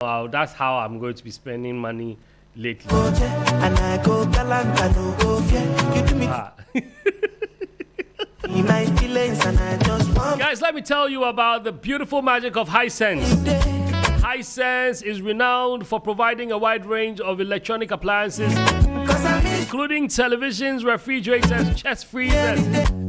Wow, that's how I'm going to be spending money lately. And I go galant, I no go fear. You do me in my feelings, and I just want. Guys, let me tell you about the beautiful magic of Hisense. Hisense is renowned for providing a wide range of electronic appliances, including televisions, refrigerators, chest freezers,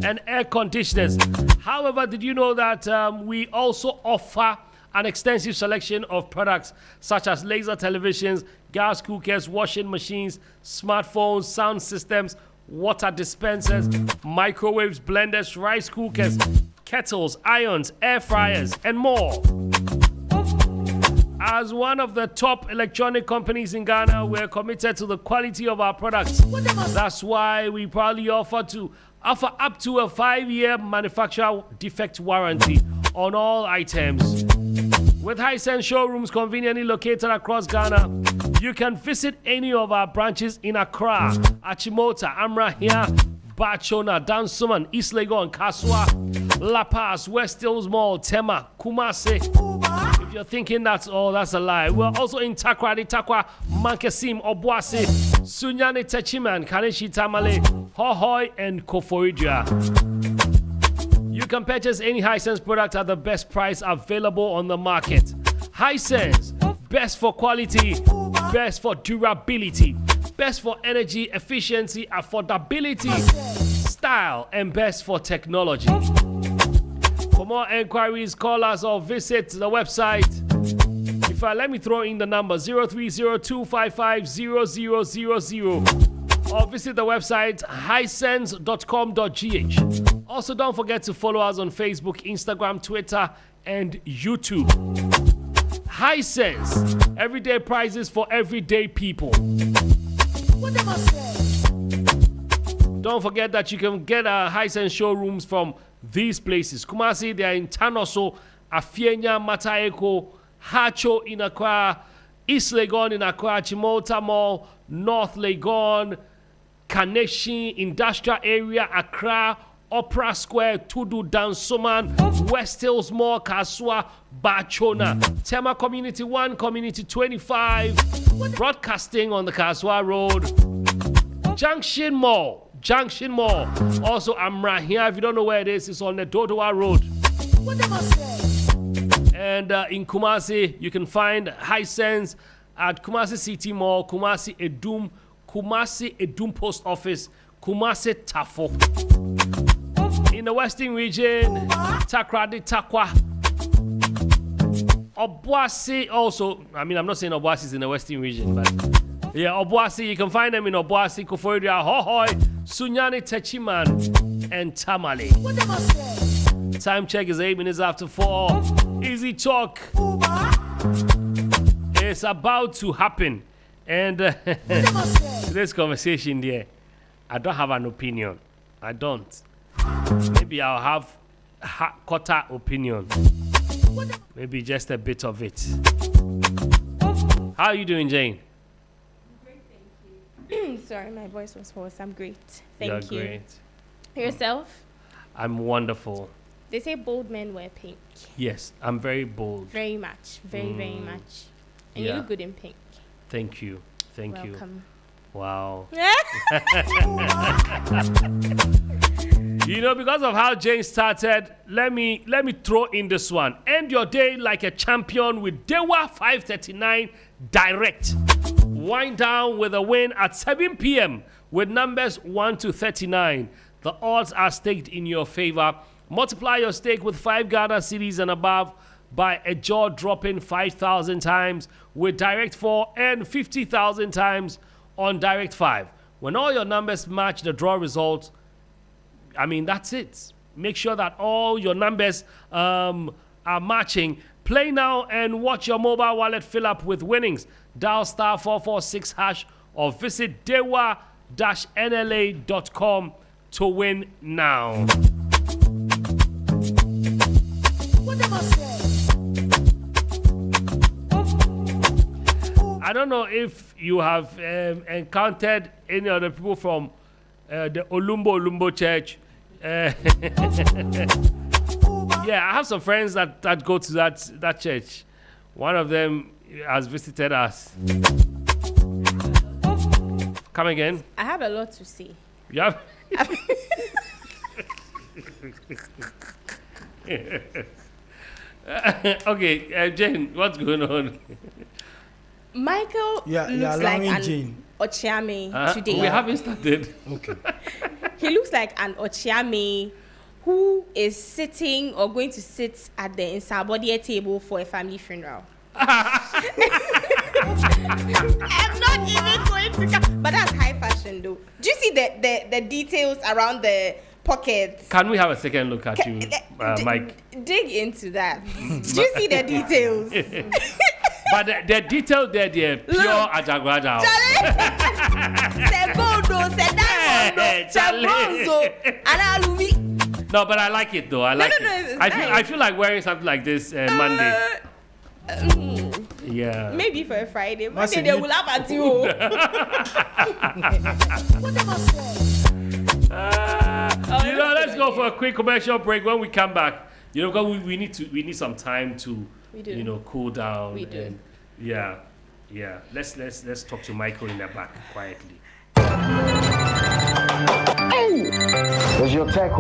and air conditioners. However, did you know that we also offer an extensive selection of products such as laser televisions, gas cookers, washing machines, smartphones, sound systems, water dispensers, microwaves, blenders, rice cookers, kettles, irons, air fryers, and more. As one of the top electronic companies in Ghana, we're committed to the quality of our products. That's why we proudly offer up to a 5-year manufacturer defect warranty on all items. With Hisense showrooms conveniently located across Ghana, you can visit any of our branches in Accra, Achimota, Amrahia, Bachona, Dansoman, East Legon, Kaswa, La Paz, West Hills Mall, Tema, Kumasi. If you're thinking that's all, that's a lie. We're also in Takrady, Takwa, Mankesim, Obuasi, Sunyani, Techiman, Kaneshi, Tamale, Hohoi, and Koforidua. You can purchase any Hisense product at the best price available on the market. Hisense, best for quality, best for durability, best for energy efficiency, affordability, style, and best for technology. For more enquiries, call us or visit the website. Let me throw in the number 03025500000 or visit the website hisense.com.gh. Also, don't forget to follow us on Facebook, Instagram, Twitter, and YouTube. Hisense, everyday prices for everyday people. Don't forget that you can get Hisense showrooms from these places. Kumasi, they are in Tanoso, Afienya, Mataeko, Hacho in Accra, East Legon in Accra, Chimota Mall, North Legon, Kaneshi, Industrial Area, Accra, Opera Square, Tudu, Dansoman, West Hills Mall, Kaswa, Bachona, Tema Community 1, Community 25, broadcasting on the Kaswa Road, Junction Mall. Also, Amrahia, if you don't know where it is, it's on the Dodowa Road. And in Kumasi, you can find Hisense at Kumasi City Mall, Kumasi Edum Post Office, Kumasi Tafo. In the Western region, Takrady, Takwa, Obuasi also. I mean, I'm not saying Obuasi is in the Western region, but yeah, Obuasi, you can find them in Obuasi, Koforidua, Hohoi, Sunyani, Techiman, and Tamale. Time check is 8 minutes after 4. Easy Talk is about to happen. And today's conversation there, I don't have an opinion. I don't. Maybe I'll have quarter opinion. Maybe just a bit of it. How are you doing, Jane? Great, thank you. Sorry, my voice was hoarse. I'm great. Thank you. Great. Yourself? I'm wonderful. They say bold men wear pink. Yes, I'm very bold. Very much. Very much. And you look good in pink. Thank you. Welcome. Wow. You know, because of how Jane started, let me throw in this one. End your day like a champion with Dewa 539 Direct. Wind down with a win at 7 p.m. with numbers 1 to 39. The odds are staked in your favor. Multiply your stake with 5 Ghana cedis and above by a jaw-dropping 5,000 times with Direct 4 and 50,000 times on Direct 5. When all your numbers match the draw result, I mean, that's it. Make sure that all your numbers are matching. Play now and watch your mobile wallet fill up with winnings. Dial *446# or visit dewa-nla.com to win now. I don't know if you have encountered any other people from the Olumbo Church. Yeah, I have some friends that go to that church. One of them has visited us. Come again. I have a lot to say. Yeah. Okay, Jane, what's going on? Michael looks like an Ochiame today. We haven't started. Okay. He looks like an Ochiame who is sitting or going to sit at the Insabodie table for a family funeral. I'm not even going to come. But that's high fashion though. Do you see the details around the pockets? Can we have a second look at you, Mike? Dig into that. Do you see the details? But the detail there, they're pure Ajagwaja. No, but I like it though. I like it. I feel like wearing something like this Monday. Yeah. Maybe for a Friday. Monday they will laugh at you. Let's go for a quick commercial break. When we come back, because we need some time to cool down. We do. And, yeah. Let's talk to Michael in the back quietly. Does your tech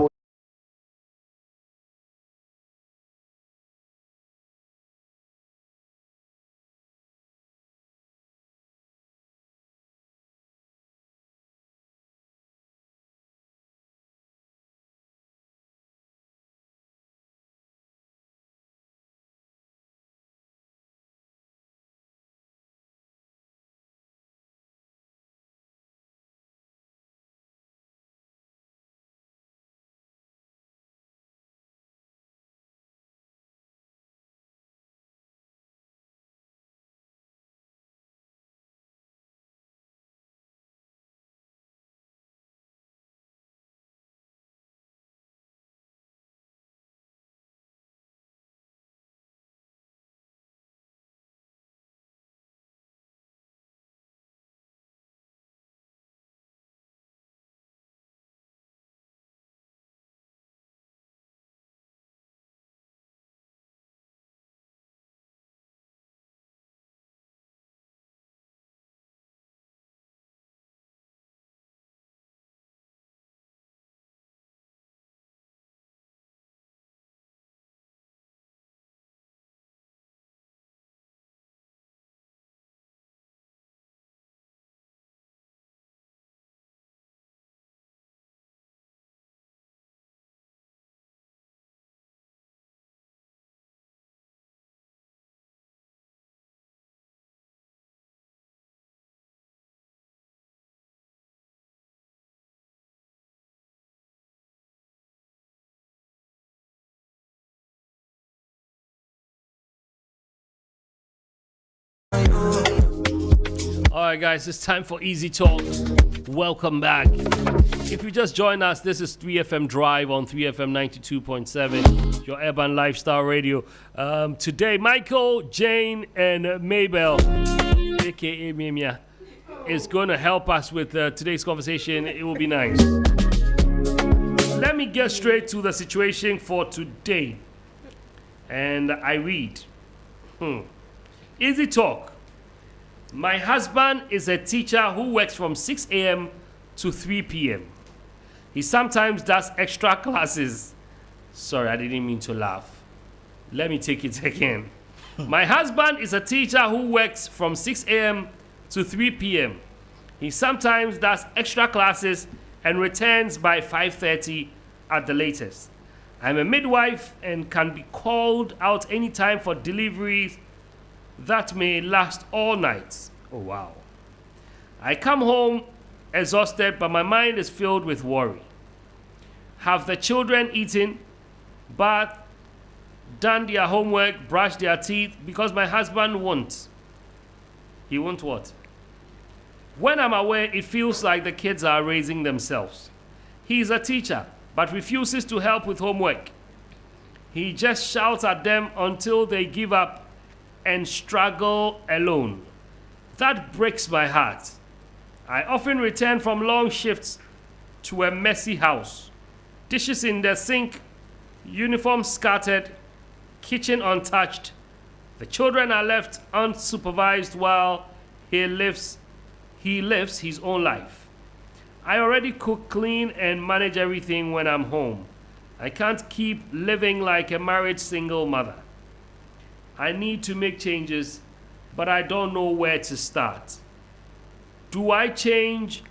All right, guys, it's time for Easy Talk. Welcome back. If you just joined us, this is 3FM Drive on 3FM 92.7, your urban lifestyle radio. Today, Michael, Jane, and Mabel, aka Mimia, is going to help us with today's conversation. It will be nice. Let me get straight to the situation for today. And I read. Easy Talk. My husband is a teacher who works from 6 a.m. to 3 p.m. He sometimes does extra classes. Sorry, I didn't mean to laugh. Let me take it again. My husband is a teacher who works from 6 a.m. to 3 p.m. He sometimes does extra classes and returns by 5:30 at the latest. I'm a midwife and can be called out anytime for deliveries that may last all night. Oh, wow. I come home exhausted, but my mind is filled with worry. Have the children eaten, bathed, done their homework, brushed their teeth? Because my husband won't. He won't what? When I'm away, it feels like the kids are raising themselves. He is a teacher, but refuses to help with homework. He just shouts at them until they give up and struggle alone. That breaks my heart. I often return from long shifts to a messy house. Dishes in the sink, uniform scattered, kitchen untouched, The children are left unsupervised while he lives his own life. I already cook, clean, and manage everything when I'm home. I can't keep living like a married single mother. I need to make changes, but I don't know where to start. Do I change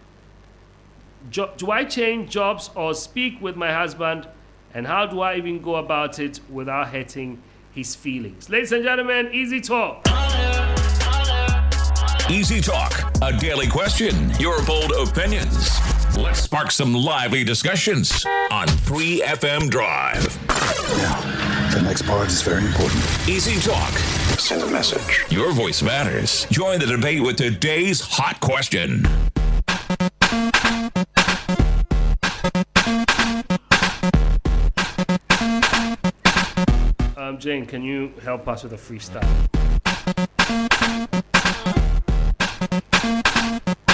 jobs or speak with my husband? And how do I even go about it without hurting his feelings? Ladies and gentlemen, Easy Talk. Easy Talk, a daily question, your bold opinions. Let's spark some lively discussions on 3FM Drive. Now, the next part is very important. Easy Talk. Send a message. Your voice matters. Join the debate with today's hot question. Jane, can you help us with a freestyle?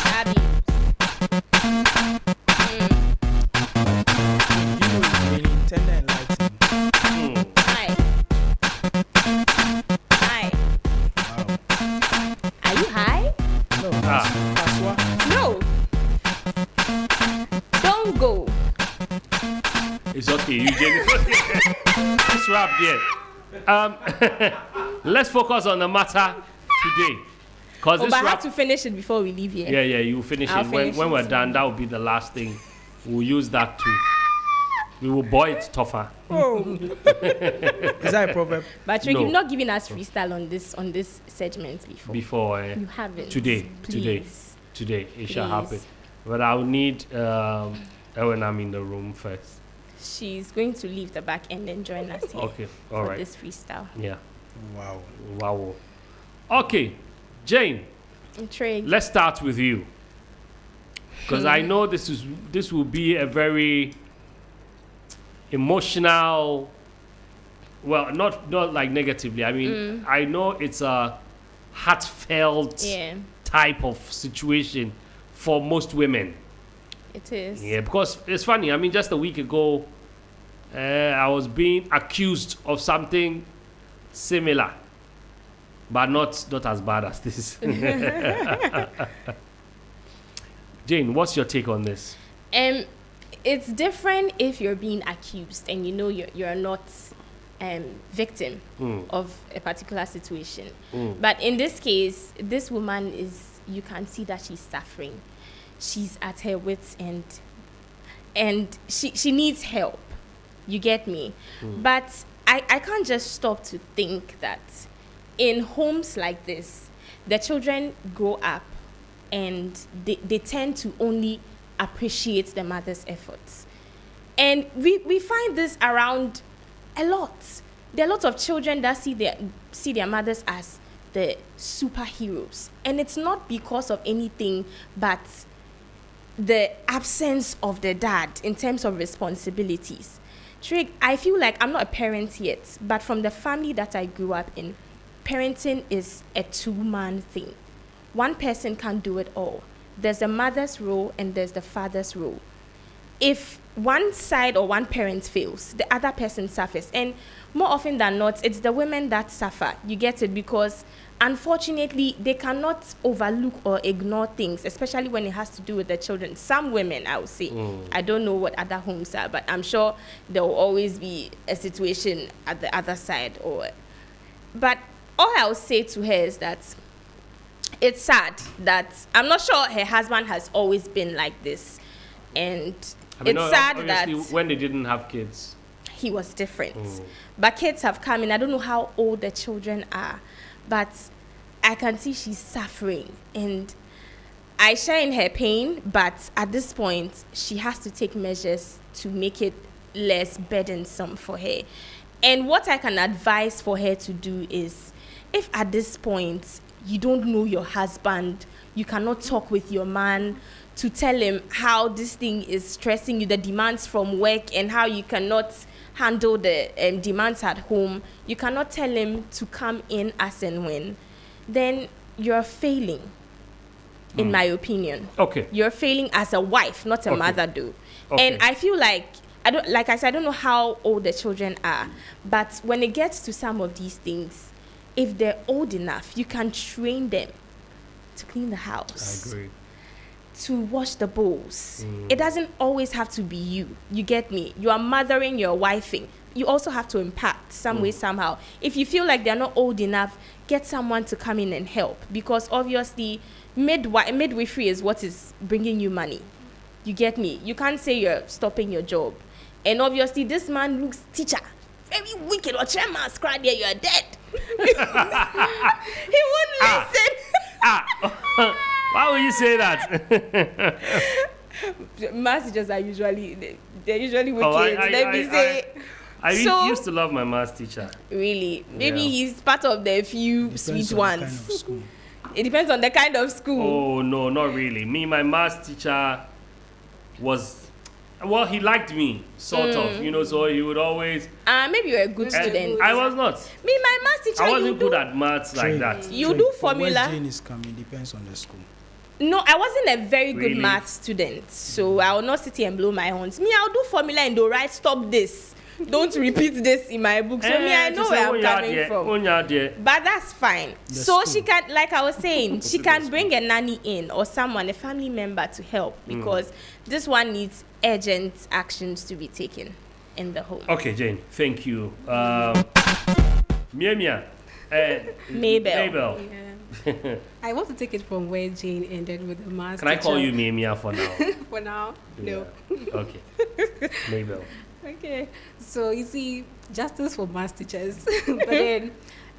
Abby. Tender and light. Hi. Hi. Wow. Are you high? No. Ah. No. Don't go. It's okay, Eugene. Let's wrap there. Let's focus on the matter today. But I have to finish it before we leave here. Yeah, you finish I'll it. finish When it. we're done, that will be the last thing. We'll use that too. We will boil it tougher. Oh. Is that a proverb? But No. you've not given us freestyle on this segment before. Before You haven't. today, Please. it shall Please. happen. But I'll need when I'm in the room first. She's going to leave the back and then join us here Okay, all for right. this freestyle. Yeah. Wow. Okay, Jane. Trig. Let's start with you, because I know this will be a very emotional. Well, not like negatively. I mean, I know it's a heartfelt type of situation for most women. It is. Yeah, because it's funny. I mean, just a week ago, I was being accused of something similar, but not as bad as this. Jane, what's your take on this? It's different if you're being accused and you know you're not victim of a particular situation. But in this case, this woman you can see that she's suffering. She's at her wit's end. And she needs help. You get me? But I can't just stop to think that in homes like this, the children grow up and they tend to only appreciate the mother's efforts. And we find this around a lot. There are lots of children that see their mothers as the superheroes. And it's not because of anything but the absence of the dad in terms of responsibilities. Trig, I feel like I'm not a parent yet, but from the family that I grew up in, parenting is a two-man thing. One person can't do it all. There's the mother's role and there's the father's role. If one side or one parent fails, the other person suffers. And more often than not, it's the women that suffer. You get it? Because unfortunately, they cannot overlook or ignore things, especially when it has to do with the children. Some women, I would say, I don't know what other homes are, but I'm sure there will always be a situation at the other side. But all I would say to her is that it's sad that I'm not sure her husband has always been like this. And it's sad that when they didn't have kids, he was different. But kids have come in. I don't know how old the children are, but I can see she's suffering. And I share in her pain, but at this point, she has to take measures to make it less burdensome for her. And what I can advise for her to do is, if at this point you don't know your husband, you cannot talk with your man to tell him how this thing is stressing you, the demands from work, and how you cannot handle the demands at home, you cannot tell him to come in as and when, then you're failing, in my opinion. Okay. You're failing as a wife, not a mother, though. Okay. And I feel like, I don't know how old the children are, but when it gets to some of these things, if they're old enough, you can train them to clean the house. I agree. To wash the bowls. It doesn't always have to be you. You get me? You are mothering, you're wifing. You also have to impact some way, somehow. If you feel like they're not old enough, get someone to come in and help. Because obviously, midwifery is what is bringing you money. You get me? You can't say you're stopping your job. And obviously, this man looks teacher. Very wicked. Or chairman, cry there, you're dead. He won't listen. Why would you say that? Maths teachers are usually wicked. I used to love my maths teacher. Really? Maybe he's part of the few sweet ones. It depends on the kind of school. Oh, no, not really. My maths teacher was, well, he liked me, sort of, so he would always... Maybe you're a good student. I was not. My maths teacher, I wasn't good at maths like that. You do formula. Where Jane is coming depends on the school. No, I wasn't a very good Really? math student, so I will not sit here and blow my horns. I'll do formula and do right. Stop this. Don't repeat this in my book. So I know where I'm coming from. But that's fine. So she can, like I was saying, she can bring a nanny in or someone, a family member to help because this one needs urgent actions to be taken in the home. Okay, Jane, thank you. Mia. Mabel. Yeah. I want to take it from where Jane ended with the maths. Can I call you Mia for now? For now? No. Okay. Mabel. Okay. So you see, justice for maths teachers. But then,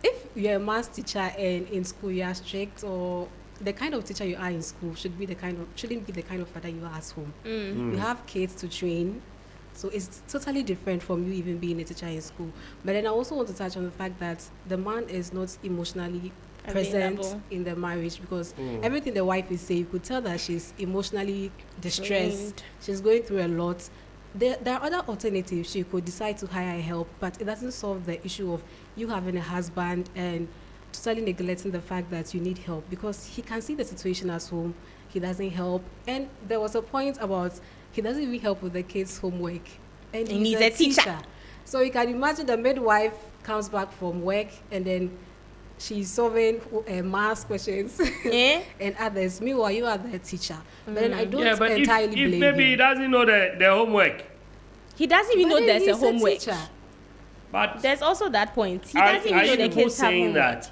if you're a maths teacher and in school you are strict, or the kind of teacher you are in school shouldn't be the kind of father you are at home. You have kids to train. So it's totally different from you even being a teacher in school. But then I also want to touch on the fact that the man is not emotionally present in the marriage because everything the wife is saying, you could tell that she's emotionally distressed. She's going through a lot. There are other alternatives. She could decide to hire help, but it doesn't solve the issue of you having a husband and totally neglecting the fact that you need help because he can see the situation at home. He doesn't help. And there was a point about he doesn't even help with the kids' homework. And he's a teacher. So you can imagine the midwife comes back from work and then she's solving math questions and others. Meanwhile, you are the teacher. But then I don't entirely blame him. If maybe he doesn't know the homework. He doesn't even know there's a homework. But there's also that point. He doesn't even know the kids have homework.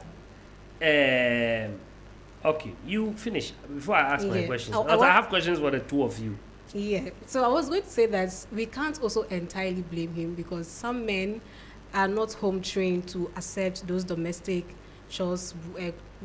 Okay, you finish before I ask my questions. I have questions for the two of you. Yeah. So I was going to say that we can't also entirely blame him because some men are not home trained to accept those domestic chores,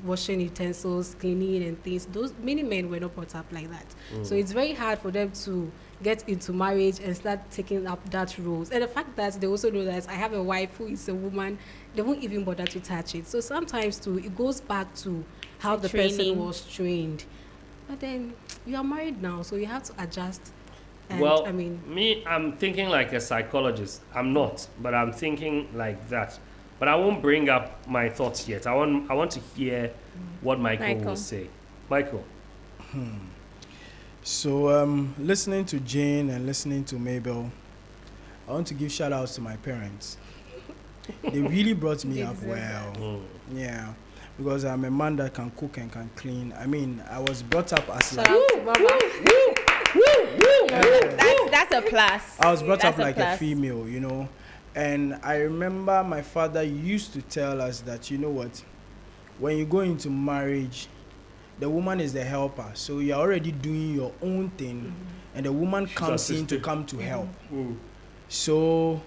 washing utensils, cleaning and things. Many men were not brought up like that. So it's very hard for them to get into marriage and start taking up that roles. And the fact that they also know that I have a wife who is a woman, they won't even bother to touch it. So sometimes too, it goes back to how the person was trained. But then you are married now, so you have to adjust. And I'm thinking like a psychologist. I'm not, but I'm thinking like that. But I won't bring up my thoughts yet. I want to hear what Michael will say. Michael. So listening to Jane and listening to Mabel, I want to give shout outs to my parents. They really brought me up well. Yeah. Because I'm a man that can cook and can clean. I mean, I was brought up as like... That's a plus. I was brought up like a female, you know. And I remember my father used to tell us that, you know what, when you go into marriage, the woman is the helper. So you're already doing your own thing, and the woman comes in to come to help. So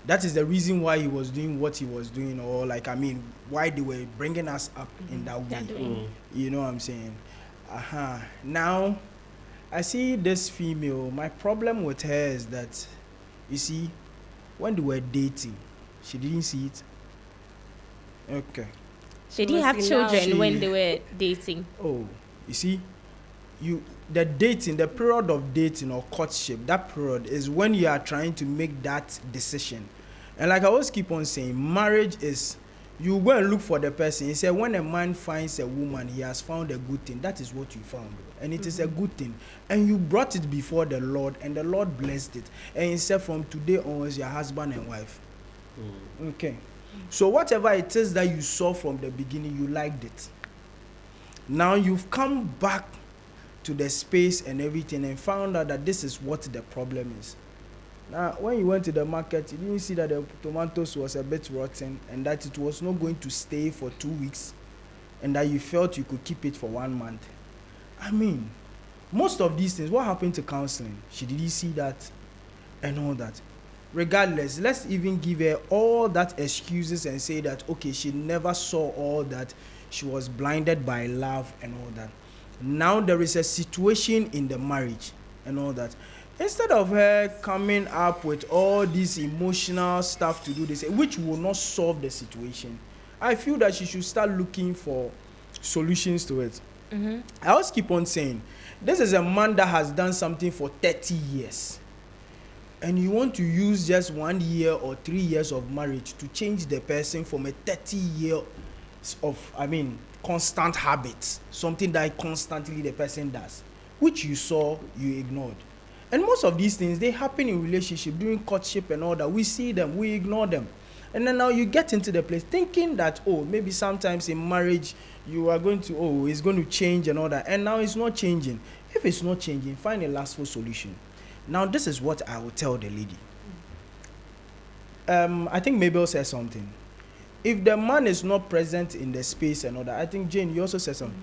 that is the reason why he was doing what he was doing, or like, I mean, why they were bringing us up in that way. You know what I'm saying? Now, I see this female, my problem with her is that, you see, when they were dating, she didn't see it. Okay. She didn't have children when they were dating. Oh, you see, the period of dating or courtship, that period is when you are trying to make that decision. And like I always keep on saying, marriage is, you go and look for the person. He said when a man finds a woman, he has found a good thing. That is what you found. And it is a good thing. And you brought it before the Lord, and the Lord blessed it. And he said from today onwards, your husband and wife. Okay. So whatever it is that you saw from the beginning, you liked it. Now you've come back to the space and everything and found out that this is what the problem is. Now, when you went to the market, you didn't see that the tomatoes was a bit rotten and that it was not going to stay for 2 weeks and that you felt you could keep it for 1 month. I mean, most of these things, what happened to counseling? She didn't see that and all that. Regardless, let's even give her all that excuses and say that, okay, she never saw all that. She was blinded by love and all that. Now there is a situation in the marriage and all that. Instead of her coming up with all this emotional stuff to do this, which will not solve the situation, I feel that she should start looking for solutions to it. I always keep on saying, this is a man that has done something for 30 years. And you want to use just 1 year or 3 years of marriage to change the person from a 30 year of, constant habits, something that constantly the person does, which you saw, you ignored. And most of these things, they happen in relationship, during courtship and all that. We see them, we ignore them. And then now you get into the place thinking that, oh, maybe sometimes in marriage, you are going to, oh, it's going to change and all that. And now it's not changing. If it's not changing, find a lastful solution. Now, this is what I will tell the lady. I think Mabel said something. If the man is not present in the space and all that, I think, Jane, you also said something.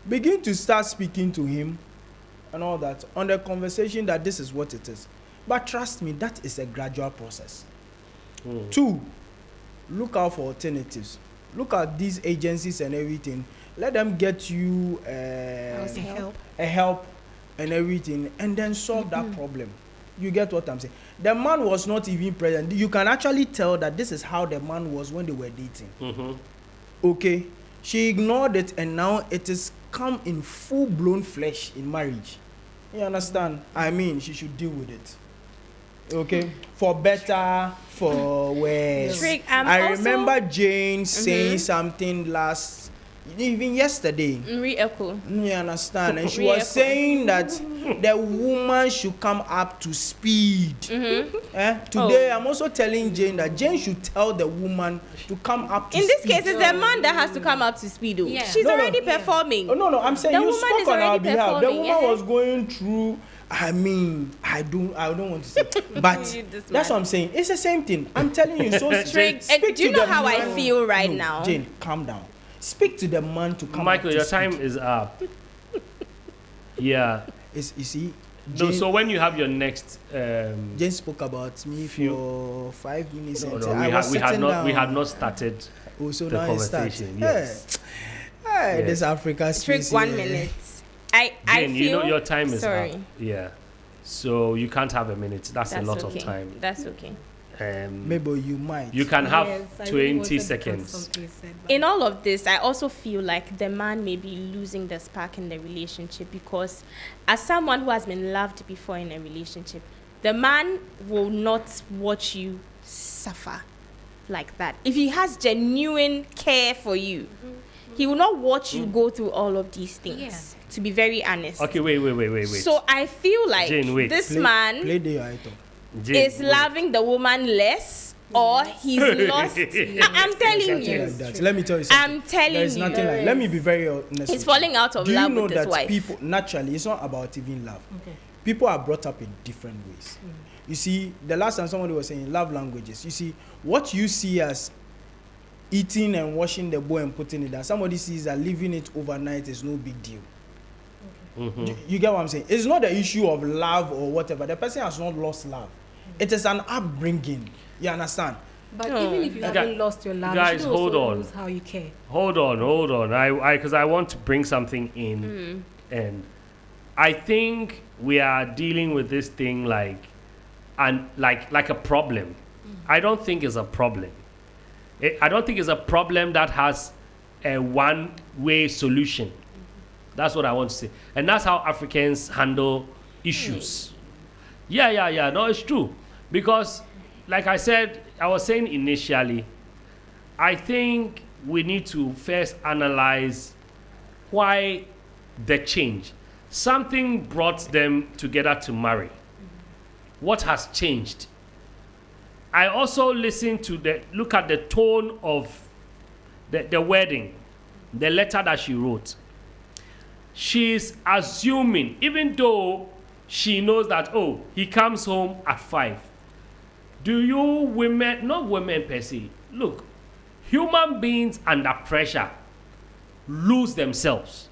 Begin to start speaking to him and all that on the conversation that this is what it is. But trust me, that is a gradual process. 2, look out for alternatives. Look at these agencies and everything. Let them get you a help and everything, and then solve that problem. You get what I'm saying? The man was not even present. You can actually tell that this is how the man was when they were dating. Okay? She ignored it, and now it is come in full-blown flesh in marriage. You understand? I mean, she should deal with it. Okay? For better, for worse. I remember Jane saying something even yesterday. Re-echo. You understand? And she was saying that the woman should come up to speed. Today, I'm also telling Jane that Jane should tell the woman to come up to speed. In this case, it's the man that has to come up to speed. Yeah. She's already performing. No, I'm saying you spoke on our behalf. The woman was going through. I don't want to say, but that's what I'm saying. It's the same thing. I'm telling you. So do you know how I feel right now? Jane, calm down. Speak to the man to come. Michael, your time is up. Yeah. You see. Jane, so when you have your next, Jane spoke about me for 5 minutes. No, we had not started the conversation. Yes. Hey, this Africa space. 1 minute. I Jane, feel. You know your time is sorry. up. Yeah. So you can't have a minute. That's a lot okay. of time. That's okay. Maybe you might. You can have 20 seconds. In all of this, I also feel like the man may be losing the spark in the relationship, because as someone who has been loved before in a relationship, the man will not watch you suffer like that. If he has genuine care for you, he will not watch you go through all of these things. Yeah. To be very honest. Okay, wait. So I feel like Jane, this man is loving the woman less, or he's lost. I'm telling you. Like let me tell you something. I'm telling you. There's nothing like. Let me be very honest. He's falling out of love with his wife. Do you know that people naturally? It's not about even love. Okay. People are brought up in different ways. You see, the last time somebody was saying love languages. You see, what you see as eating and washing the bowl and putting it down, somebody sees that leaving it overnight is no big deal. You get what I'm saying? It's not the issue of love or whatever. The person has not lost love. It is an upbringing. You understand? But even if you haven't lost your love, guys, you hold on. lose how you care. Hold on. Because I want to bring something in, and I think we are dealing with this thing like a problem. I don't think it's a problem. I don't think it's a problem that has a one-way solution. That's what I want to say. And that's how Africans handle issues. Yeah. No, it's true. Because, like I was saying initially, I think we need to first analyze why the change. Something brought them together to marry. What has changed? I also listened to look at the tone of the wedding, the letter that she wrote. She's assuming, even though she knows that, oh, he comes home at 5. Do you women, not women per se, look, human beings under pressure lose themselves.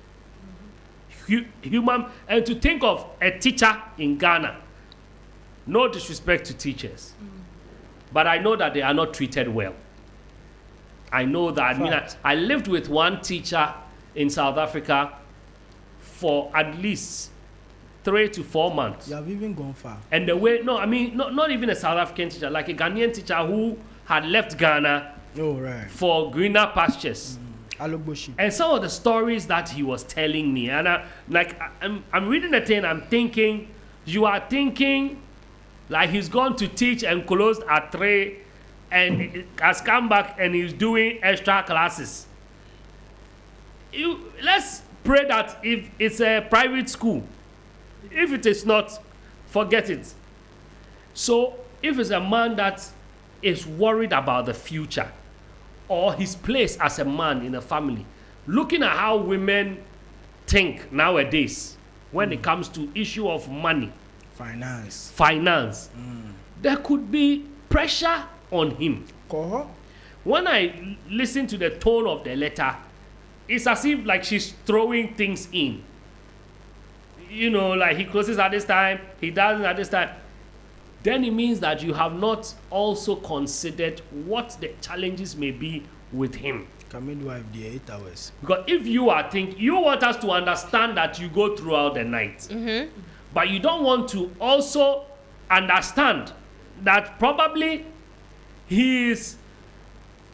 Human, and to think of a teacher in Ghana, no disrespect to teachers, but I know that they are not treated well. I know that. I lived with one teacher in South Africa for at least 3 to 4 months. You have even gone far. And the way, not even a South African teacher, like a Ghanaian teacher who had left Ghana for greener pastures. And some of the stories that he was telling me, and I'm reading the thing, I'm thinking, you are thinking like he's gone to teach and closed at 3 and has come back and he's doing extra classes. Let's pray that if it's a private school, if it is not, forget it. So if it's a man that is worried about the future or his place as a man in a family, looking at how women think nowadays when it comes to issue of money, finance, there could be pressure on him. When I listen to the tone of the letter, it's as if like she's throwing things in. You know, like he closes at this time, he doesn't at this time. Then it means that you have not also considered what the challenges may be with him. Midwife the 8 hours. Because if you want us to understand that you go throughout the night, but you don't want to also understand that probably he is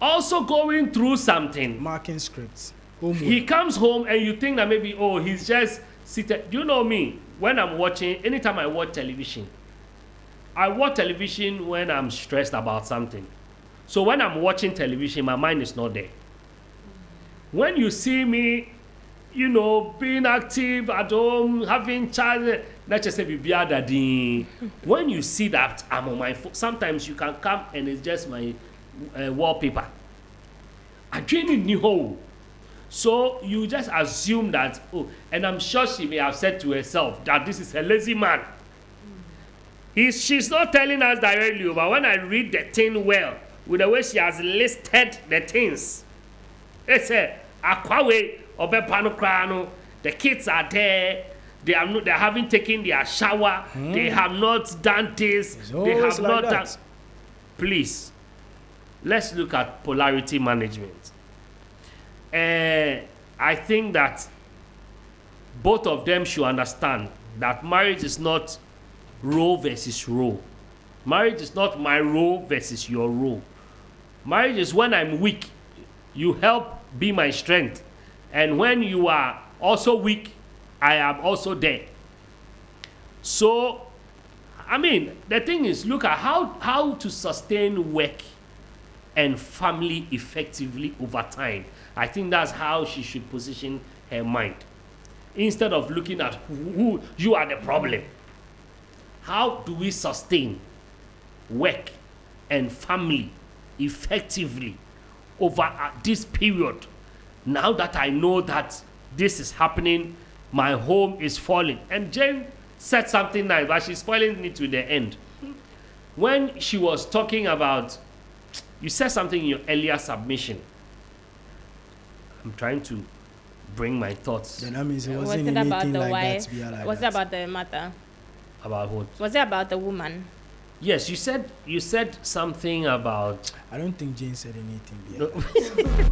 also going through something. Marking scripts. He comes home and you think that maybe, oh, he's just seated. You know me, when I'm watching, anytime I watch television when I'm stressed about something. So when I'm watching television, my mind is not there. When you see me, being active at home, having child, let's just say, when you see that I'm on my phone, sometimes you can come and it's just my wallpaper. I dream in new hole. So you just assume that, and I'm sure she may have said to herself that this is a lazy man. She's not telling us directly, but when I read the thing well, with the way she has listed the things, it's a akwawe obepanokrano. The kids are there. They haven't taken their shower. They have not done this. They have not done. Please, let's look at polarity management. I think that both of them should understand that marriage is not role versus role. Marriage is not my role versus your role. Marriage is when I'm weak, you help be my strength. And when you are also weak, I am also there. So, the thing is, look at how to sustain work and family effectively over time. I think that's how she should position her mind. Instead of looking at who you are the problem. How do we sustain work and family effectively over this period? Now that I know that this is happening, my home is falling. And Jane said something nice, but she's spoiling it to the end. When she was talking about, you said something in your earlier submission. I'm trying to bring my thoughts. Then that means it Was wasn't it about anything the like wife? that. Like Was it that. about the matter? About what? Was it about the woman? Yes, you said something about. I don't think Jane said anything.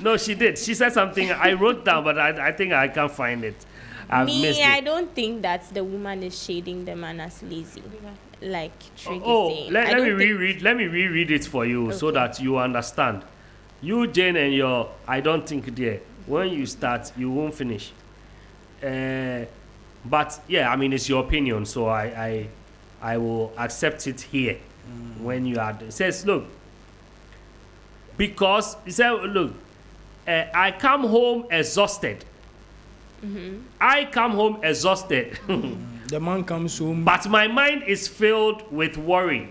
No, she did. She said something. I wrote down, but I think I can't find it. I've missed it. I don't think that the woman is shading the man as lazy, like Trig is saying. Let me reread. Let me reread it for you so that you understand. You, Jane, and your I don't think there. When you start, you won't finish. But yeah, it's your opinion, so I will accept it here. When you are, it says, look, because it said, look, I come home exhausted. I come home exhausted. The man comes home, but my mind is filled with worry.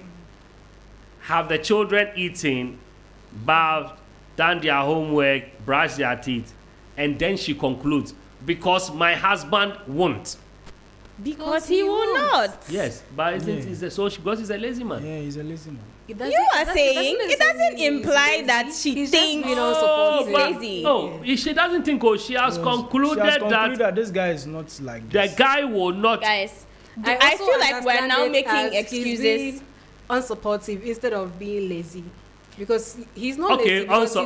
have the children eaten, bathed, done their homework, brush their teeth, and then she concludes, because my husband won't. Because he will not. Yes, but because he's a lazy man. Yeah, he's a lazy man. You are saying it doesn't imply that she thinks he's lazy. No, she doesn't think. She has concluded that this guy is not like this. The guy will not. Guys, I feel like we're now making excuses. Unsupportive instead of being lazy. Because he's not okay, lazy.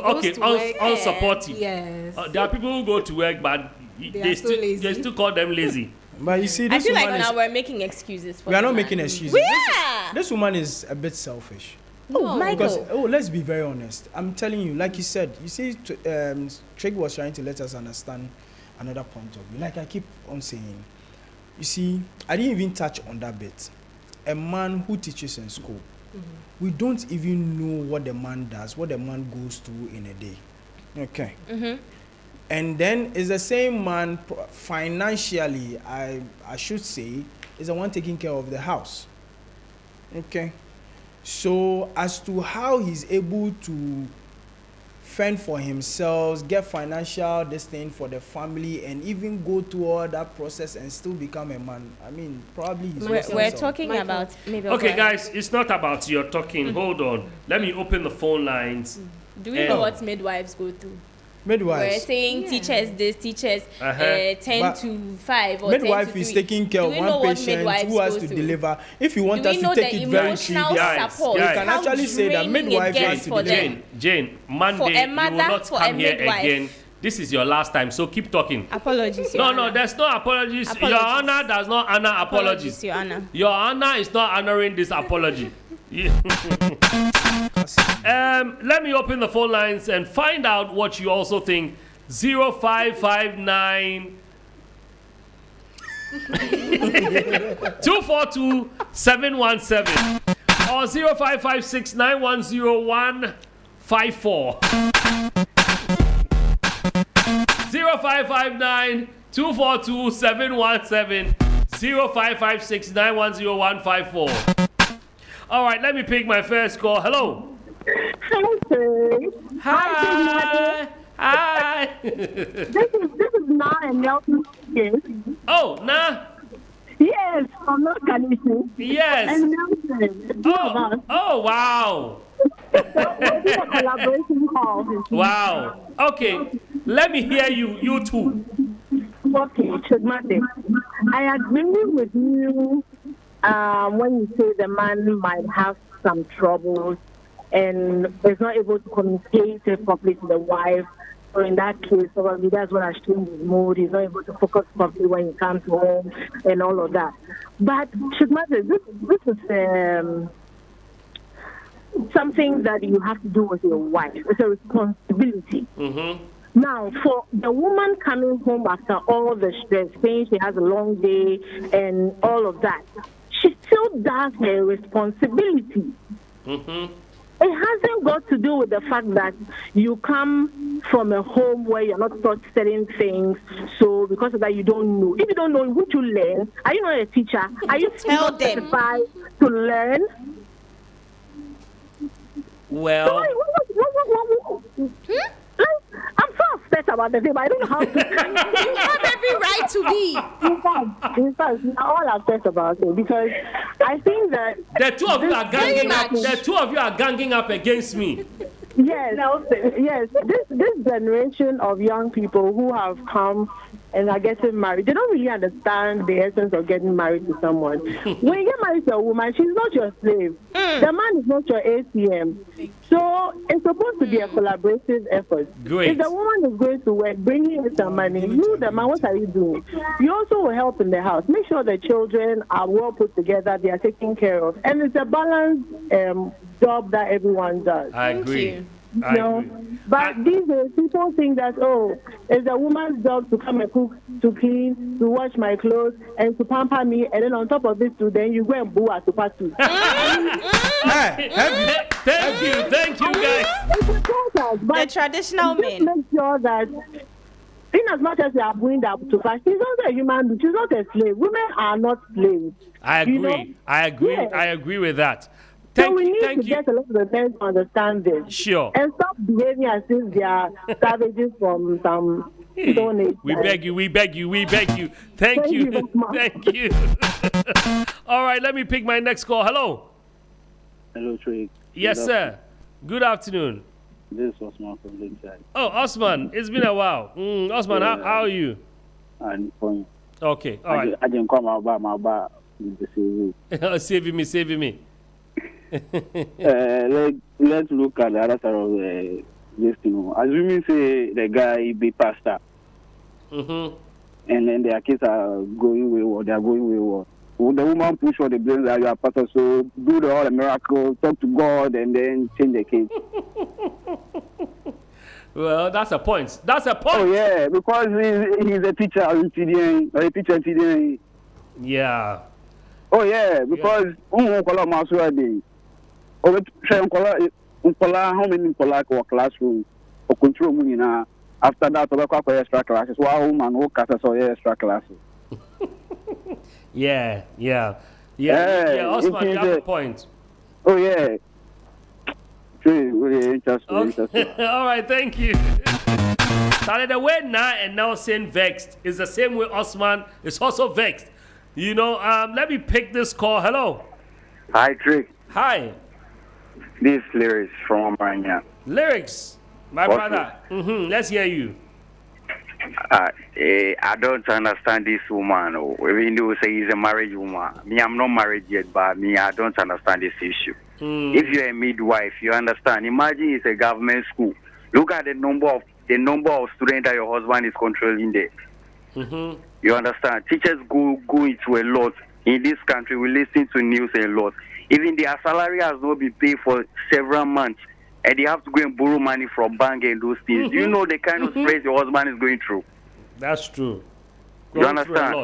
Unsupportive. Yes. There are people who go to work, but they still call them lazy. But you see, I feel like now we're making excuses for we are not making excuses. This woman is a bit selfish. Oh, Michael. Because, let's be very honest. I'm telling you, like you said, you see, Trig was trying to let us understand another point of view. Like I keep on saying, you see, I didn't even touch on that bit. A man who teaches in school, we don't even know what the man does, what the man goes through in a day. Okay. And then is the same man financially, I should say, is the one taking care of the house. Okay. So as to how he's able to fend for himself, get financial this thing for the family, and even go through all that process and still become a man. I mean, probably we're talking about maybe. Okay, guys, it's not about your talking. Hold on. Let me open the phone lines. Do we know what midwives go through? Midwives. We're saying teachers this, teachers 10 to 5 or midwife 10 to 3. is taking care of one patient who has to deliver. If you want us to take it very trivial, you can actually say that midwife has to deliver. Jane, Monday you will not come here again. This is your last time, so keep talking. Apologies, No, there's no apologies. Your Honor does not honor apologies. Your Honor. Your Honor is not honoring this apology. Let me open the phone lines and find out what you also think. 0559 242 717 or 0556 910 154. 0559 242 717 0556 910 154. All right, let me pick my first call. Hello. Hi. Hi. This is Na and Nelson. Yes. Oh, Na. Yes, from North Carolina. Yes. And Nelson. Oh, wow. So we'll do a collaboration call. Wow. Okay, let me hear you. You too. Okay, Trigmatic. I agree with you when you say the man might have some troubles and is not able to communicate properly to the wife. So in that case, probably that's what has changed his mood. He's not able to focus properly when he comes home and all of that. But Trigmatic, this is something that you have to do with your wife. It's a responsibility. Now, for the woman coming home after all the stress, saying she has a long day and all of that, she still does her responsibility. It hasn't got to do with the fact that you come from a home where you're not taught certain things, so because of that you don't know. If you don't know, would you learn? Are you not a teacher? Are you not certified to learn? Well, I'm so upset about the thing, but I don't know how to. You have every right to be. In fact, we're all upset about it because I think that the two of you are ganging up. The two of you are ganging up against me. Yes, yes. This generation of young people who have come and are getting married, they don't really understand the essence of getting married to someone. When you get married to a woman, she's not your slave. The man is not your ATM. So it's supposed to be a collaborative effort. Great. If the woman is going to work, bringing in some money, you, the man, what are you doing? You also will help in the house. Make sure the children are well put together, they are taken care of. And it's a balanced job that everyone does. I agree. But these days, people think that, it's a woman's job to come and cook, to clean, to wash my clothes, and to pamper me, and then on top of it, then you go and boo at the party. Thank you, guys. The traditional men. Make sure that, in as much as they are booing that to pass, she's also a human being. She's not a slave. Women are not slaves. I agree. You know? I agree with that. Thank we you. need Thank to you. get a lot of men to understand this. Sure. And stop behaving as if they are savages from some stone age. We beg you. We beg you. We beg you. Thank you. very much. Thank you. All right. Let me pick my next call. Hello. Hello, Trig. Yes, sir. Good afternoon. This is Osman from Lakeside. Oh, Osman, it's been a while. Osman, how are you? I'm fine. Okay, all right. I didn't come about my bar with the CV. saving me. Let's look at the other side of this thing. Assuming say the guy be pastor, and then their kids are going wayward, they are going wayward. Will the woman push for the blame that you are pastor, so do the whole miracle, talk to God, and then change the kids? Well, that's a point. That's a point. Oh yeah, because he's a teacher in TDN, or a teacher in TDN. Yeah. Oh yeah, because how many or classroom or control money now? After that, we extra classes. Wow, man, who extra classes? Yeah. Osman, you have a point. Oh yeah. Interesting. All right, thank you. Started the way now and now saying vexed is the same way Osman is also vexed. You know, let me pick this call. Hello. Hi, Trick. Hi. This lyrics from Amranya. Lyrics, my brother. Let's hear you. I don't understand this woman. Even though say he's a married woman. Me, I'm not married yet, but me, I don't understand this issue. If you're a midwife, you understand. Imagine it's a government school. Look at the number of students that your husband is controlling there. You understand? Teachers go into a lot in this country. We listen to news a lot. Even their salary has not been paid for several months, and they have to go and borrow money from bank and those things. Do you know the kind of stress your husband is going through? That's true. You understand?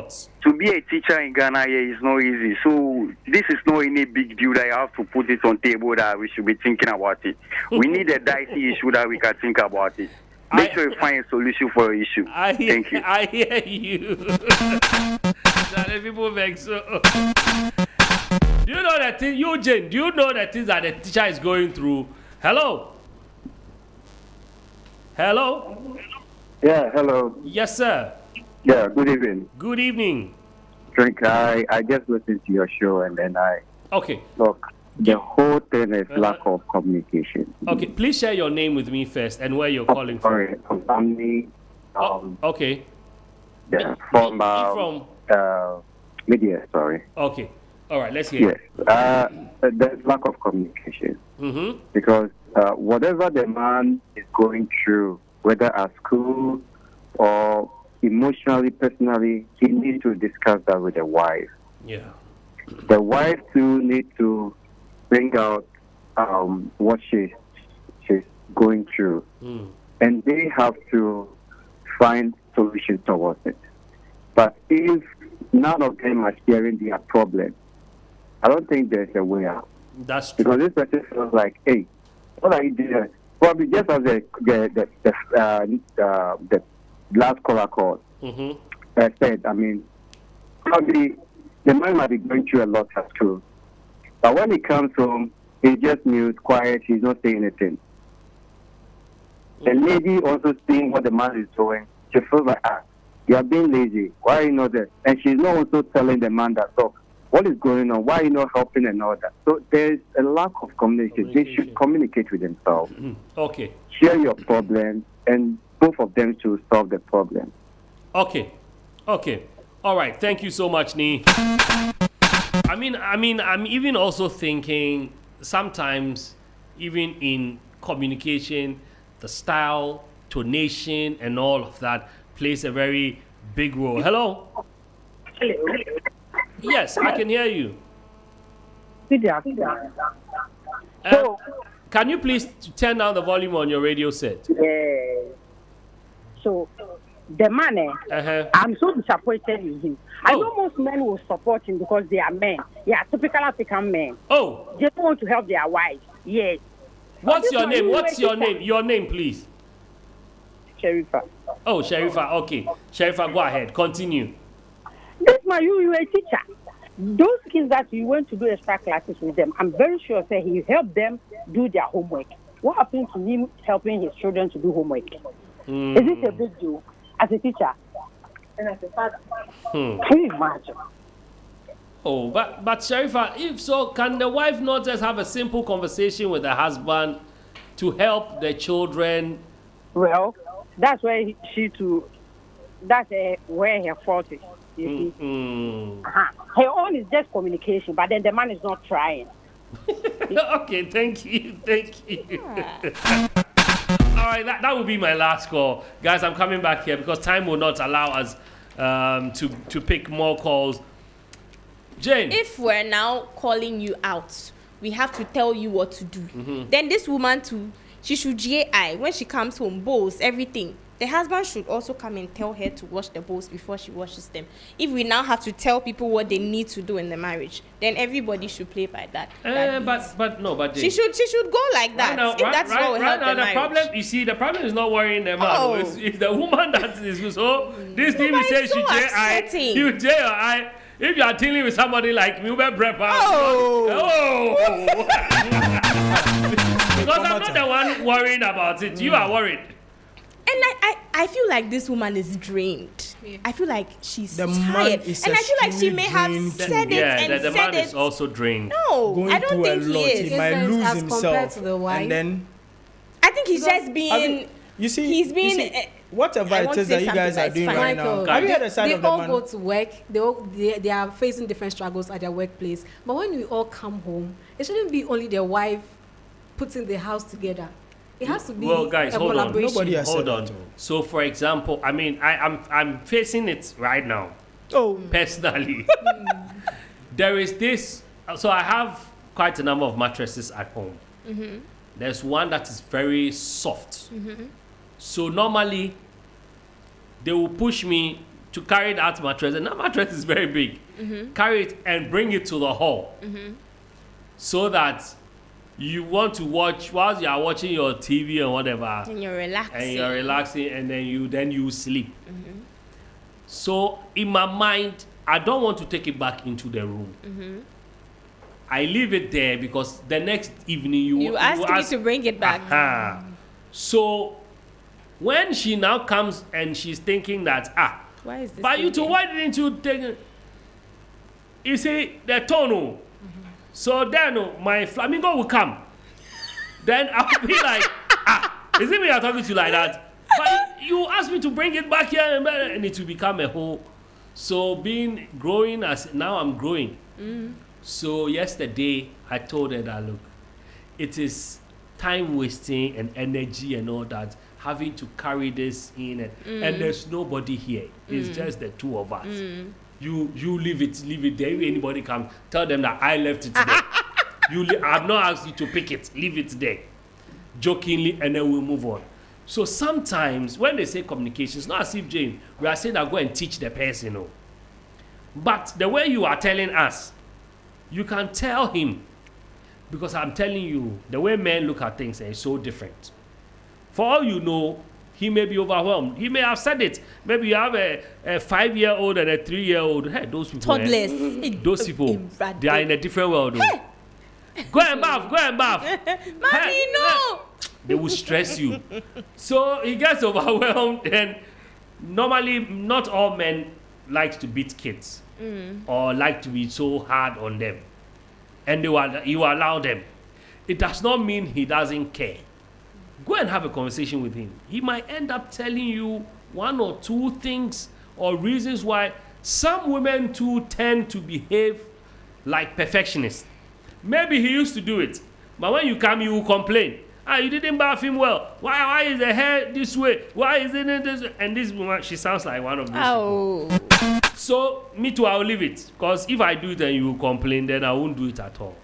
To be a teacher in Ghana here is not easy. So this is not any big deal that you have to put it on table that we should be thinking about it. We need a dicey issue that we can think about it. Make sure you find a solution for your issue. Thank you. I hear you. People vex. Do you know that thing, Eugene? Do you know that things that the teacher is going through? Hello. Yeah, hello. Yes, sir. Yeah, good evening. Good evening. Drink, I just listened to your show and then Okay. Look, the whole thing is lack of communication. Okay, please share your name with me first and where you're calling from. Sorry, I'm me. Okay. Yeah, from media, sorry. Okay. All right, let's hear Yes. There's lack of communication. Because whatever the man is going through, whether at school or emotionally, personally, he needs to discuss that with the wife. Yeah. The wife too needs to bring out what she's going through, and they have to find solutions towards it. But if none of them are sharing their problem, I don't think there's a way out. That's true. Because this person feels like, hey, what are you doing? Probably just as the last caller called said, I mean, probably the man might be going through a lot at school. But when he comes home, he's just mute, quiet, he's not saying anything. The lady also seeing what the man is doing, she feels like, you are being lazy. Why are you not there? And she's not also telling the man that, look, what is going on? Why are you not helping and all that? So there's a lack of communication. They should communicate with themselves. Okay. Share your problem, and both of them should solve the problem. Okay. All right. Thank you so much, Nee. I mean, I'm even also thinking sometimes, even in communication, the style, tonation, and all of that plays a very big role. Hello? Yes, I can hear you. Can you please turn down the volume on your radio set? Yeah. So, the man, I'm so disappointed in him. I know most men will support him because they are men. They are typical African men. Oh. They don't want to help their wives. Yes. What's your name? What's your name? Your name, please. Sharifa. Oh, Sharifa. Okay. Sharifa, go ahead. Continue. This man, you a teacher. those kids that you went to do extra classes with them, I'm very sure say he helped them do their homework. What happened to him helping his children to do homework? Is it a big deal as a teacher and as a father? Can you imagine? Oh, but Sharifa, if so, can the wife not just have a simple conversation with the husband to help the children? Well, that's where that's where her fault is. You see, her own is just communication, but then the man is not trying. Okay, thank you. All right, that will be my last call, guys. I'm coming back here because time will not allow us to pick more calls. Jane, if we're now calling you out, we have to tell you what to do. Then this woman too, she should GI when she comes home, bowls, everything. The husband should also come and tell her to wash the bowls before she washes them. If we now have to tell people what they need to do in the marriage, then everybody should play by that. But she should go like that. That's what will help the marriage. The problem is not worrying the man. It's the woman that is. So this thing we say she GI, you GI. If you are dealing with somebody like me, because I'm not the one worrying about it. You are worried. And I feel like this woman is drained. Yeah. I feel like she's tired. And I feel like she may have said it and the said man it. is also drained. No, I don't think he is. He might lose as himself. Compared to the wife. And then I think he's just being... he's being... Whatever it is that you guys are doing right now, have you heard the side of the man? They all go to work. They are facing different struggles at their workplace. But when we all come home, it shouldn't be only the wife putting the house together. It has to be guys, a collaboration. Nobody has hold on. So, for example, I mean, I'm facing it right now. Personally, there is this. So I have quite a number of mattresses at home. There's one that is very soft. So normally, they will push me to carry that mattress, and that mattress is very big. Carry it and bring it to the hall, so that you want to watch whilst you are watching your TV and whatever, and you're relaxing, and then you sleep. So in my mind, I don't want to take it back into the room. I leave it there because the next evening you ask me to bring it back. So when she now comes and she's thinking that why is this? But why didn't you take it? You see the tone. So then my flamingo will come. Then I'll be like, is it me I'm talking to you like that? But you asked me to bring it back here and it will become a whole. So growing as now I'm growing. So yesterday I told her that look, it is time wasting and energy and all that, having to carry this in and there's nobody here. It's just the two of us. You leave it there. If anybody comes, tell them that I left it there. I've not asked you to pick it. Leave it there. Jokingly, and then we'll move on. So sometimes when they say communication, it's not as if, Jane, we are saying that go and teach the person. No. But the way you are telling us, you can tell him. Because I'm telling you, the way men look at things is so different. For all you know, he may be overwhelmed. He may have said it. Maybe you have a 5-year-old and a 3-year-old. Hey, those people. Toddlers. Those people, they are in a different world. Hey. Go and bath. Mommy, no. They will stress you. So he gets overwhelmed, and normally not all men like to beat kids or like to be so hard on them. And you allow them. It does not mean he doesn't care. Go and have a conversation with him. He might end up telling you 1 or 2 things or reasons why some women too tend to behave like perfectionists. Maybe he used to do it, but when you come, you will complain. You didn't bath him well. Why is the hair this way? Why is it this way? And this woman, she sounds like one of those people. So, me too, I'll leave it. Because if I do it and you will complain, then I won't do it at all.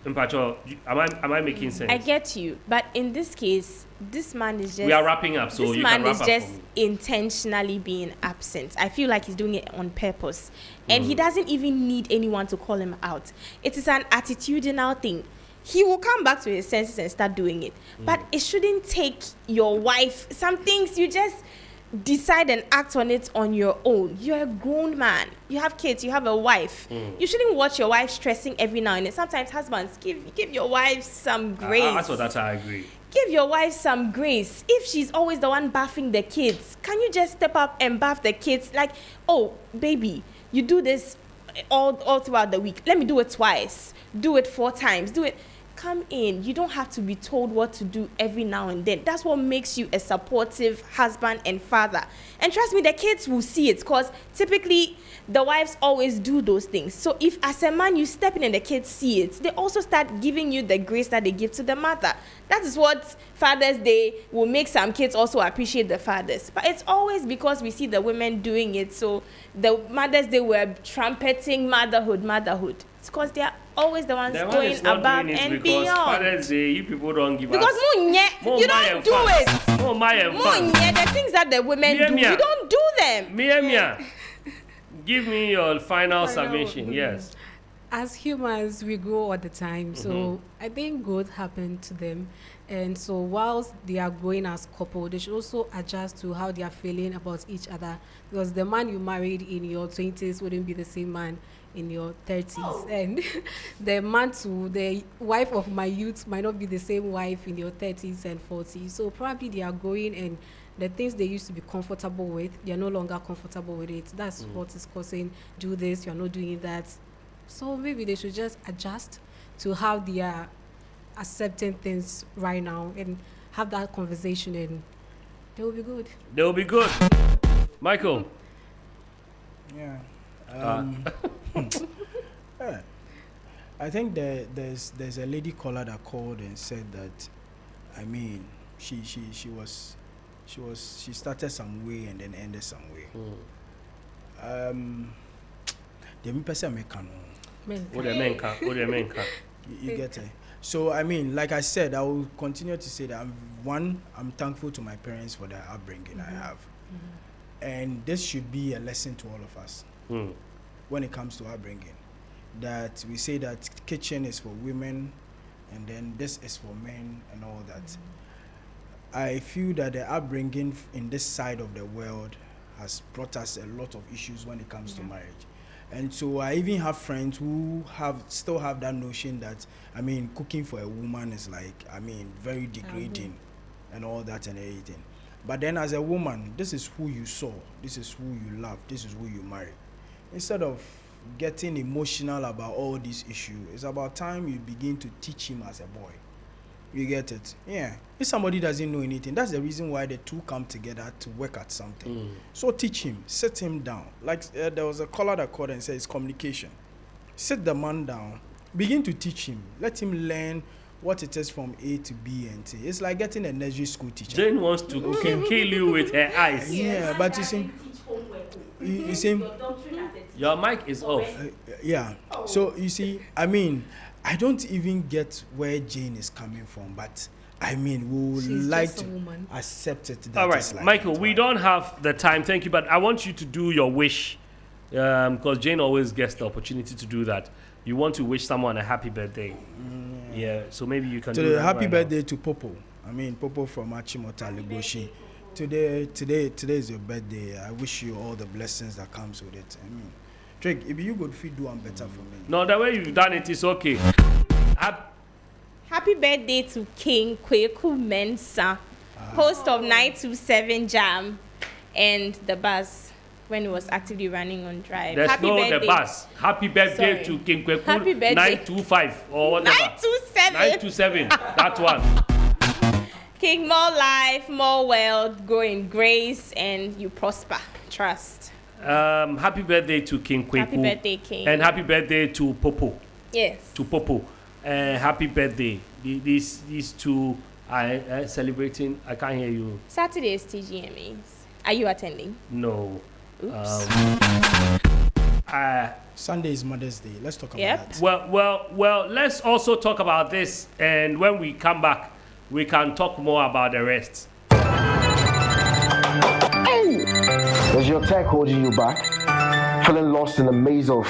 Mpacho, am I making sense? I get you, but in this case, this man is just... We are wrapping up, so you can wrap up. This man is just intentionally being absent. I feel like he's doing it on purpose. And he doesn't even need anyone to call him out. It is an attitudinal thing. He will come back to his senses and start doing it. But it shouldn't take your wife. Some things you just... decide and act on it on your own. You're a grown man. You have kids. You have a wife. You shouldn't watch your wife stressing every now and then. Sometimes husbands, give your wife some grace. That's what I agree. Give your wife some grace. If she's always the one bathing the kids, can you just step up and bath the kids? Like, oh, baby, you do this all throughout the week. Let me do it twice. Do it 4 times. Do it. Come in. You don't have to be told what to do every now and then. That's what makes you a supportive husband and father. And trust me, the kids will see it, because typically the wives always do those things. So if as a man you step in and the kids see it, they also start giving you the grace that they give to the mother. That is what Father's Day will make some kids also appreciate the fathers. But it's always because we see the women doing it. So the Mother's Day were trumpeting motherhood. It's because they are always the ones going above and beyond. Father's Day, you people don't give because us. You don't do it. The things that the women do, Mia. you don't do them. Mia. Give me your final submission. Yes. As humans, we grow all the time. So I think growth happened to them. And so whilst they are growing as couple, they should also adjust to how they are feeling about each other. Because the man you married in your 20s wouldn't be the same man in your 30s. And the wife of my youth might not be the same wife in your 30s and 40s. So probably they are growing, and the things they used to be comfortable with, they are no longer comfortable with it. That's what is causing, do this, you're not doing that. So maybe they should just adjust to how they are accepting things right now and have that conversation, and they will be good. They will be good. Michael. Yeah. Yeah. I think there's a lady caller that called and said that, I mean, she started some way and then ended some way. The person you get it. So I mean, like I said, I will continue to say that I'm thankful to my parents for the upbringing I have, and this should be a lesson to all of us when it comes to upbringing. That we say that kitchen is for women, and then this is for men, and all that. I feel that the upbringing in this side of the world has brought us a lot of issues when it comes to marriage. And so I even have friends who still have that notion that, I mean, cooking for a woman is like, I mean, very degrading and all that and everything. But then as a woman, this is who you saw, this is who you love, this is who you marry. Instead of getting emotional about all these issues, it's about time you begin to teach him as a boy. You get it? Yeah. If somebody doesn't know anything, that's the reason why the two come together to work at something. So teach him, sit him down. Like there was a caller that called and said it's communication. Sit the man down, begin to teach him. Let him learn what it is from A to B and C. It's like getting a nursery school teacher. Jane wants to kill you with her eyes. Yeah, but you see, your mic is off. Yeah. So you see, I mean, I don't even get where Jane is coming from, but I mean, we would like to accept it. All right, like Michael, we don't have the time. Thank you, but I want you to do your wish, because Jane always gets the opportunity to do that. You want to wish someone a happy birthday. Yeah, so maybe you can do that. Happy birthday to Popo. I mean, Popo from Achimota Legoshi. Today is your birthday. I wish you all the blessings that comes with it. I mean, Trig, if you could do one better for me. No, the way you've done it is okay. Happy birthday to King Kweku Mensah, host of 927 Jam and the bus when it was actively running on Drive. There's Happy no birthday. The bus. Happy birthday to King Kweku. Happy birthday. 925 or whatever. 927. 927. That one. King, more life, more wealth, grow in grace, and you prosper. Trust. Happy birthday to King Kweku. Happy birthday, King. And happy birthday to Popo. Yes. To Popo. Happy birthday. These two are celebrating. I can't hear you. Saturday is TGMAs. Are you attending? No. Oops. Sunday is Mother's Day. Let's talk about that. Well, let's also talk about this, and when we come back, we can talk more about the rest. Is your tech holding you back? Feeling lost in the maze of